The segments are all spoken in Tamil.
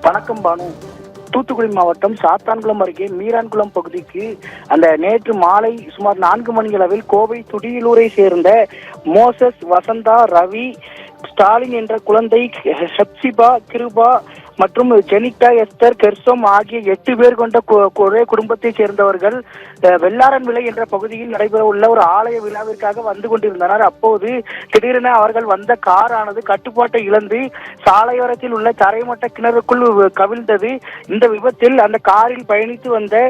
வணக்கம் பானு. தூத்துக்குடி மாவட்டம் சாத்தான்குளம் அருகே மீரான்குளம் பகுதிக்கு நேற்று மாலை சுமார் 4 மணி அளவில் கோவை துடியலூரை சேர்ந்த மோசஸ், வசந்தா, ரவி, ஸ்டாலின் என்ற குழந்தை, ஹெப்சிபா, கிருபா மற்றும் ஜெனிட்டா, எஸ்தர், கெர்சோம் ஆகிய 8 பேர் கொண்ட ஒரே குடும்பத்தை சேர்ந்தவர்கள் வெள்ளாரன் விலை என்ற பகுதியில் நடைபெற உள்ள ஒரு ஆலய விழாவிற்காக வந்து கொண்டிருந்தனர். அப்போது திடீரென அவர்கள் வந்த கார் ஆனது கட்டுப்பாட்டை இழந்து சாலையோரத்தில் உள்ள தரைமட்ட கிணறுக்குள் கவிழ்ந்தது. இந்த விபத்தில் அந்த காரில் பயணித்து வந்த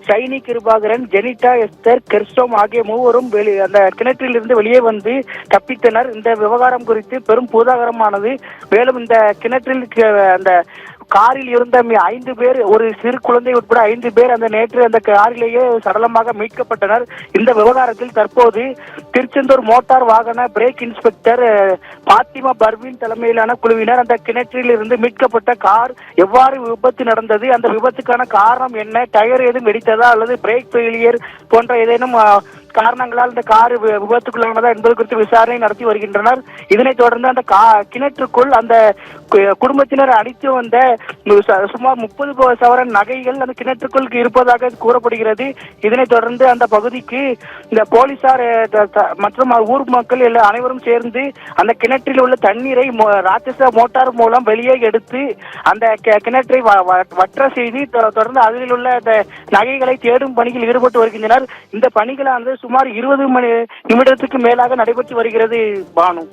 சைனி, கிருபாகரன், ஜெனிட்டா, எஸ்தர், கெர்சோம் ஆகிய மூவரும் அந்த கிணற்றில் இருந்து வெளியே வந்து தப்பித்தனர். இந்த விவகாரம் குறித்து பெரும் பூதாகரமானது. மேலும் இந்த கிணற்றில் அந்த காரில் இருந்த 5 பேர், ஒரு சிறு குழந்தை உட்பட 5 பேர் நேற்று அந்த காரிலேயே சடலமாக மீட்கப்பட்டனர். இந்த விவகாரத்தில் தற்போது திருச்செந்தூர் மோட்டார் வாகன பிரேக் இன்ஸ்பெக்டர் பாத்திமா பர்வீன் தலைமையிலான குழுவினர் அந்த கிணற்றில் இருந்து மீட்கப்பட்ட கார் எவ்வாறு விபத்து நடந்தது, அந்த விபத்துக்கான காரணம் என்ன, டயர் ஏதும் வெடித்ததா அல்லது பிரேக் ஃபெயிலியர் போன்ற ஏதேனும் காரணங்களால் இந்த கார் விபத்துக்குள்ளானதா என்பது குறித்து விசாரணை நடத்தி வருகின்றனர். இதனைத் தொடர்ந்து அந்த கிணற்றுக்குள் அந்த குடும்பத்தினர் அடித்து வந்த சுமார் 30 சவரன் நகைகள் அந்த கிணற்றுக்குள் இருப்பதாக கூறப்படுகிறது. இதனைத் தொடர்ந்து அந்த பகுதிக்கு இந்த போலீசார் மற்றும் ஊர் மக்கள் அனைவரும் சேர்ந்து அந்த கிணற்றில் உள்ள தண்ணீரை ராட்சச மோட்டார் மூலம் வெளியே எடுத்து அந்த கிணற்றை வற்ற செய்து தொடர்ந்து அதில் உள்ள அந்த நகைகளை தேடும் பணியில் ஈடுபட்டு வருகின்றனர். இந்த பணிகளானது சுமார் 20 நிமிடத்துக்கு மேலாக நடைபெற்று வருகிறது பானு.